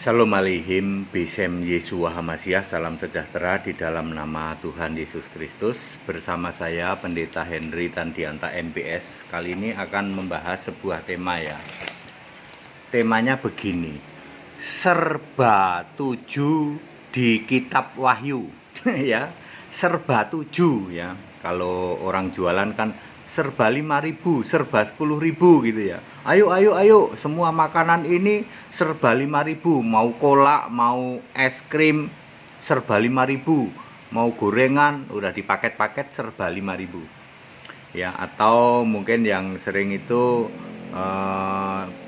Shalom Aleihim, Bisem Yesua Hamasiah, salam sejahtera di dalam nama Tuhan Yesus Kristus. Bersama saya Pendeta Henry Tandianta MPS. Kali ini akan membahas sebuah tema ya. Temanya begini, serba tuju di kitab Wahyu. Ya, serba tuju ya. Kalau orang jualan kan serba 5.000, serba 10.000 gitu ya. Ayo, semua makanan ini serba 5.000, mau kolak, mau es krim serba 5.000, mau gorengan udah dipaket-paket serba 5.000. Ya, atau mungkin yang sering itu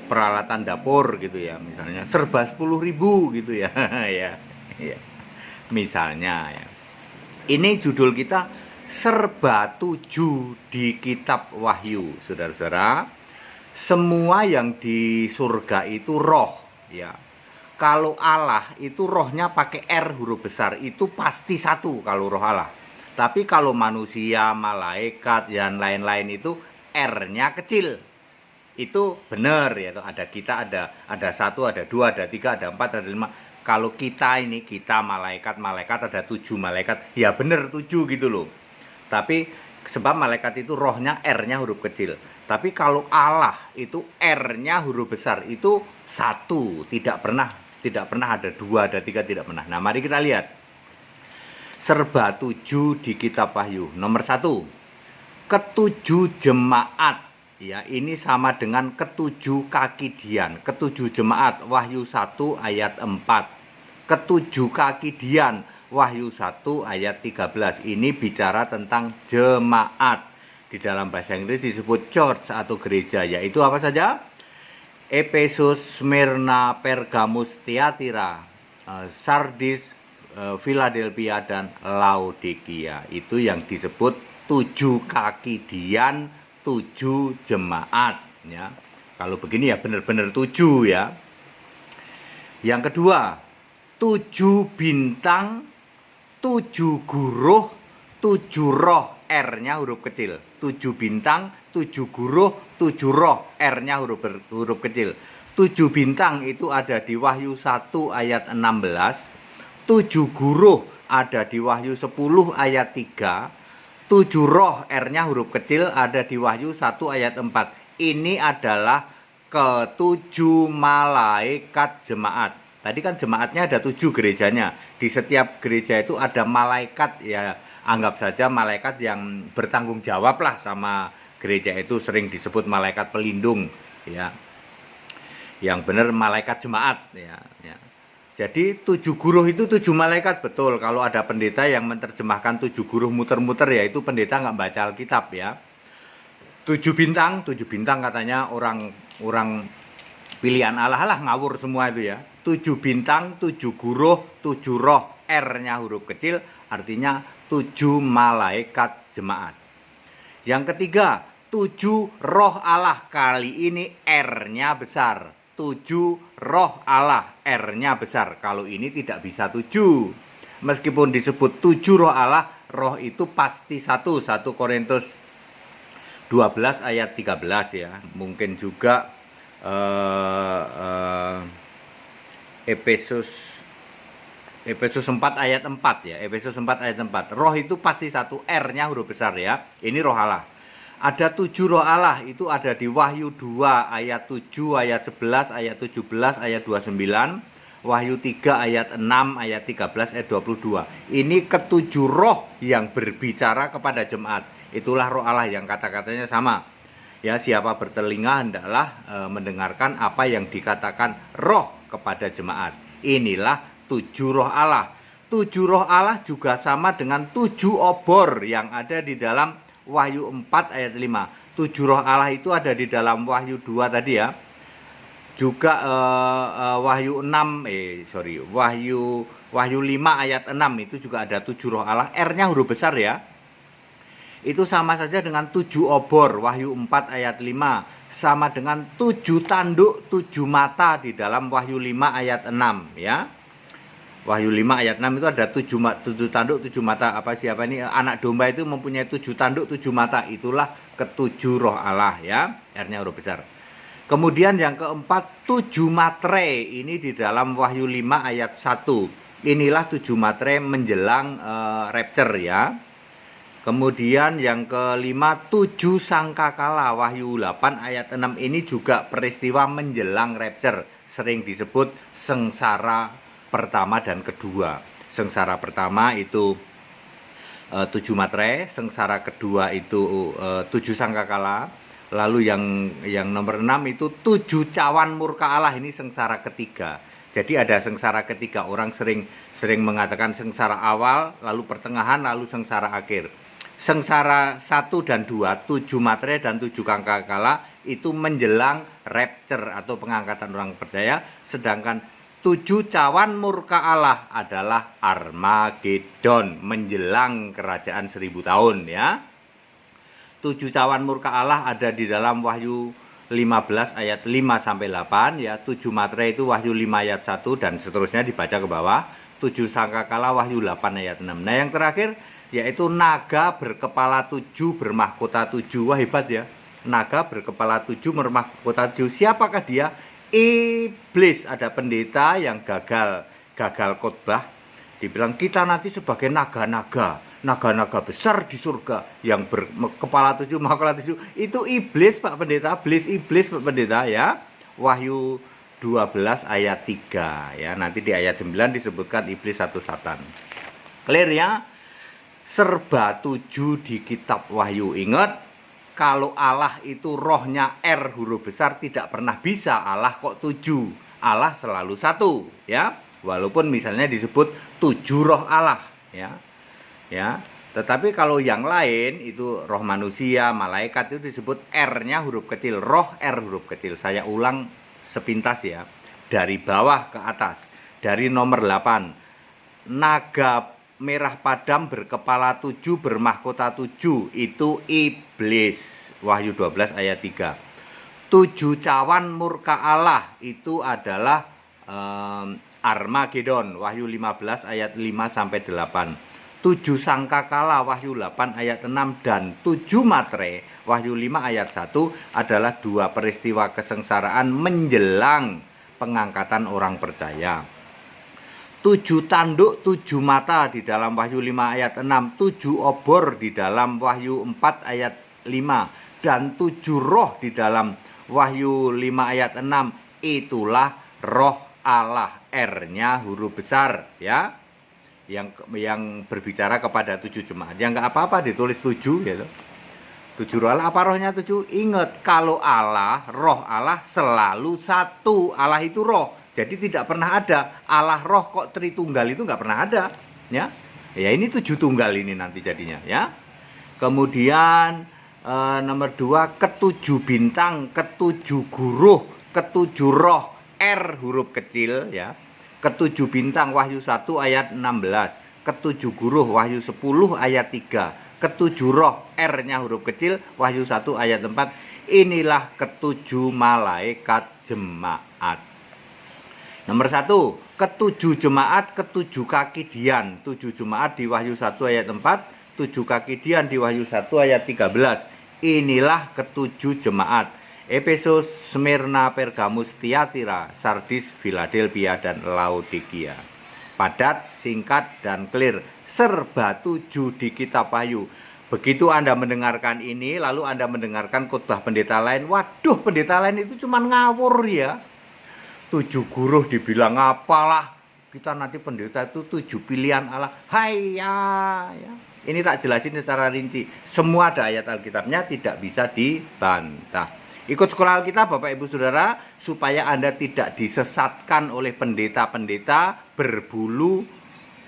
peralatan dapur gitu ya, misalnya serba 10.000 gitu ya. ya. Misalnya ya. Ini judul kita serba tuju di kitab Wahyu, saudara-saudara. Semua yang di surga itu roh ya. Kalau Allah itu rohnya pakai R huruf besar, itu pasti satu kalau roh Allah. Tapi kalau manusia, malaikat dan lain-lain itu R-nya kecil. Itu benar ya, ada kita, ada satu, ada dua, ada tiga, ada empat, ada lima. Kalau kita ini, kita malaikat ada 7 malaikat, ya benar 7 gitu loh. Tapi sebab malaikat itu rohnya R-nya huruf kecil. Tapi kalau Allah itu R-nya huruf besar, itu satu, tidak pernah ada 2, ada 3, tidak pernah. Nah, mari kita lihat. Serba 7 di kitab Wahyu. Nomor 1, ketujuh jemaat. Ya, ini sama dengan ketujuh kaki Dian. Ketujuh jemaat, Wahyu 1 ayat 4. Ketujuh kaki Dian, Wahyu 1 ayat 13. Ini bicara tentang jemaat. Di dalam bahasa Inggris disebut church atau gereja, yaitu apa saja? Efesus, Smyrna, Pergamus, Tiatira, Sardis, Philadelphia, dan Laodikia. Itu yang disebut 7 kaki Dian, 7 jemaat ya. Kalau begini ya benar-benar 7 ya. Yang kedua, 7 bintang, 7 guruh, 7 roh, R-nya huruf kecil. 7 bintang, 7 guruh, 7 roh, R-nya huruf kecil. 7 bintang itu ada di Wahyu 1 ayat 16. 7 guruh ada di Wahyu 10 ayat 3. 7 roh, R-nya huruf kecil, ada di Wahyu 1 ayat 4. Ini adalah ketujuh malaikat jemaat. Tadi kan jemaatnya ada 7 gerejanya. Di setiap gereja itu ada malaikat ya. Anggap saja malaikat yang bertanggung jawab lah sama gereja itu, sering disebut malaikat pelindung ya. Yang benar malaikat jemaat ya. Jadi 7 guruh itu 7 malaikat, betul. Kalau ada pendeta yang menerjemahkan 7 guruh muter-muter ya itu pendeta nggak baca Alkitab ya. 7 bintang katanya orang pilihan Allah lah, ngawur semua itu ya. 7 bintang, 7 guruh, 7 roh, R-nya huruf kecil, artinya 7 malaikat jemaat. Yang ketiga, 7 roh Allah. Kali ini R-nya besar. 7 roh Allah, R-nya besar. Kalau ini tidak bisa 7. Meskipun disebut 7 roh Allah, roh itu pasti satu. 1 Korintus 12 ayat 13 ya. Mungkin juga Efesus 4 ayat 4 ya. Efesus 4 ayat 4. Roh itu pasti satu, R-nya huruf besar ya. Ini roh Allah. Ada 7 roh Allah, itu ada di Wahyu 2 ayat 7, ayat 11, ayat 17, ayat 29. Wahyu 3 ayat 6, ayat 13, ayat 22. Ini ketujuh roh yang berbicara kepada jemaat. Itulah roh Allah yang kata-katanya sama. Ya, siapa bertelinga hendaklah mendengarkan apa yang dikatakan roh kepada jemaat. Inilah 7 roh Allah. 7 roh Allah juga sama dengan 7 obor yang ada di dalam Wahyu 4 ayat 5. 7 roh Allah itu ada di dalam Wahyu 2 tadi ya. Juga Wahyu 5 ayat 6 itu juga ada 7 roh Allah. R-nya huruf besar ya. Itu sama saja dengan 7 obor, Wahyu 4 ayat 5. Sama dengan 7 tanduk, 7 mata di dalam Wahyu 5 ayat 6 ya. Wahyu 5 ayat 6 itu ada 7 tanduk, 7 mata. Siapa ini? Anak domba itu mempunyai 7 tanduk, 7 mata. Itulah ketujuh roh Allah ya. R-nya huruf besar. Kemudian yang keempat, 7 matre. Ini di dalam Wahyu 5 ayat 1. Inilah 7 matre menjelang rapture ya. Kemudian yang kelima, 7 sangkakala. Wahyu 8 ayat 6 ini juga peristiwa menjelang rapture. Sering disebut sengsara pertama dan kedua. Sengsara pertama itu 7 matre, sengsara kedua itu 7 sangkakala. Lalu yang nomor 6 itu 7 cawan murka Allah, ini sengsara ketiga. Jadi ada sengsara ketiga, orang sering mengatakan sengsara awal, lalu pertengahan, lalu sengsara akhir. Sengsara 1 dan 2, 7 matre dan 7 sangkakala itu menjelang rapture atau pengangkatan orang percaya, sedangkan 7 cawan murka Allah adalah Armageddon, menjelang kerajaan 1000 tahun ya. 7 cawan murka Allah ada di dalam Wahyu 15 ayat 5 sampai 8 ya. 7 matre itu Wahyu 5 ayat 1 dan seterusnya dibaca ke bawah. 7 sangkakala Wahyu 8 ayat 6. Nah, yang terakhir yaitu naga berkepala 7 bermahkota 7. Wah, hebat ya. Naga berkepala 7 bermahkota 7. Siapakah dia? Iblis. Ada pendeta yang gagal khotbah. Dibilang kita nanti sebagai naga-naga besar di surga yang berkepala 7, mahkota 7. Itu iblis Pak Pendeta, iblis Pak Pendeta ya. Wahyu 12 ayat 3 ya. Nanti di ayat 9 disebutkan iblis satu satan. Clear ya? Serba 7 di kitab Wahyu. Ingat, kalau Allah itu rohnya R huruf besar, tidak pernah bisa Allah kok 7. Allah selalu satu ya. Walaupun misalnya disebut 7 roh Allah ya. Ya, tetapi kalau yang lain itu roh manusia, malaikat itu disebut R-nya huruf kecil, roh R huruf kecil. Saya ulang sepintas ya, dari bawah ke atas. Dari nomor 8, naga merah padam berkepala 7 bermahkota 7 itu iblis. Wahyu 12 ayat 3. 7 cawan murka Allah itu adalah Armageddon. Wahyu 15 ayat 5 sampai 8. 7 sangkakala Wahyu 8 ayat 6 dan 7 matre Wahyu 5 ayat 1 adalah 2 peristiwa kesengsaraan menjelang pengangkatan orang percaya. 7 tanduk 7 mata di dalam Wahyu 5 ayat 6, 7 obor di dalam Wahyu 4 ayat 5 dan 7 roh di dalam Wahyu 5 ayat 6. Itulah roh Allah, R-nya huruf besar ya. Yang berbicara kepada 7 jemaat. Yang enggak apa-apa ditulis 7 gitu. 7 roh Allah, apa rohnya 7? Ingat, kalau Allah, roh Allah selalu satu. Allah itu roh. Jadi tidak pernah ada Allah roh kok Tritunggal, itu enggak pernah ada, ya. Ya ini 7 tunggal ini nanti jadinya, ya. Kemudian nomor 2, ketujuh bintang, ketujuh guruh, ketujuh roh, R huruf kecil ya. Ketujuh bintang Wahyu 1 ayat 16, ketujuh guruh Wahyu 10 ayat 3, ketujuh roh R-nya huruf kecil Wahyu 1 ayat 4. Inilah ketujuh malaikat jemaat. Nomor 1, ketujuh jemaat, ketujuh kaki dian. 7 jemaat di Wahyu 1 ayat 4, 7 kaki dian di Wahyu 1 ayat 13. Inilah ketujuh jemaat. Efesus, Smyrna, Pergamus, Tiatira, Sardis, Philadelphia, dan Laodikia. Padat, singkat, dan clear. Serba 7 di kitab Wahyu. Begitu Anda mendengarkan ini, lalu Anda mendengarkan khotbah pendeta lain. Waduh, pendeta lain itu cuma ngawur ya. 7 guruh dibilang apalah. Kita nanti pendeta itu 7 pilihan Allah. Hai ya. Ini tak jelasin secara rinci. Semua ada ayat Alkitabnya, tidak bisa dibantah. Ikut sekolah Alkitab Bapak Ibu Saudara, supaya Anda tidak disesatkan oleh pendeta-pendeta berbulu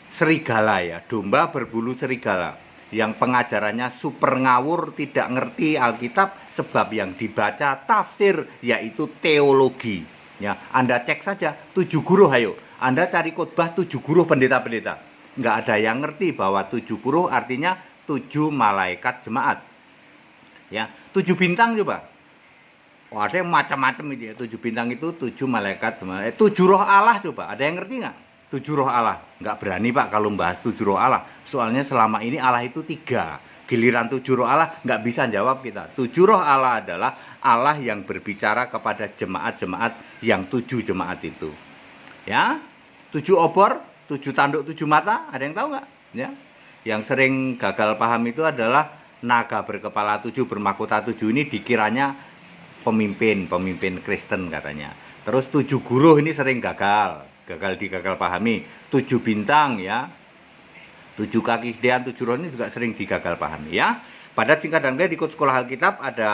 serigala ya. Domba berbulu serigala. Yang pengajarannya super ngawur, tidak ngerti Alkitab, sebab yang dibaca tafsir, yaitu teologi. Ya, Anda cek saja 7 guruh, ayo. Anda cari khotbah 7 guruh pendeta-pendeta. Nggak ada yang ngerti bahwa 7 guruh artinya 7 malaikat jemaat. Ya, 7 bintang coba. Oh, ada yang macam-macam itu ya. 7 bintang itu 7 malaikat. 7 roh Allah coba. Ada yang ngerti nggak? 7 roh Allah. Nggak berani Pak kalau membahas 7 roh Allah. Soalnya selama ini Allah itu 3. giliran 7 roh Allah nggak bisa jawab kita. 7 roh Allah adalah Allah yang berbicara kepada jemaat-jemaat yang 7 jemaat itu. Ya, 7 obor, 7 tanduk, 7 mata, ada yang tahu nggak? Ya, yang sering gagal paham itu adalah naga berkepala 7 bermahkota 7 ini dikiranya pemimpin Kristen katanya. Terus 7 guru ini sering gagal pahami. 7 bintang ya, 7 kaki dean, 7 roh ini juga sering digagal pahami ya. Pada singkat dan clear ikut sekolah Alkitab ada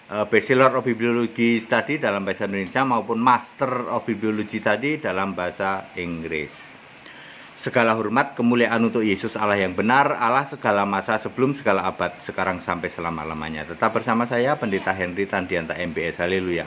Bachelor of Bibliology Study dalam bahasa Indonesia maupun Master of Bibliology tadi dalam bahasa Inggris. Segala hormat kemuliaan untuk Yesus Allah yang benar, Allah segala masa sebelum segala abad, sekarang sampai selama-lamanya. Tetap bersama saya Pendeta Henry Tandianta MBS. Haleluya.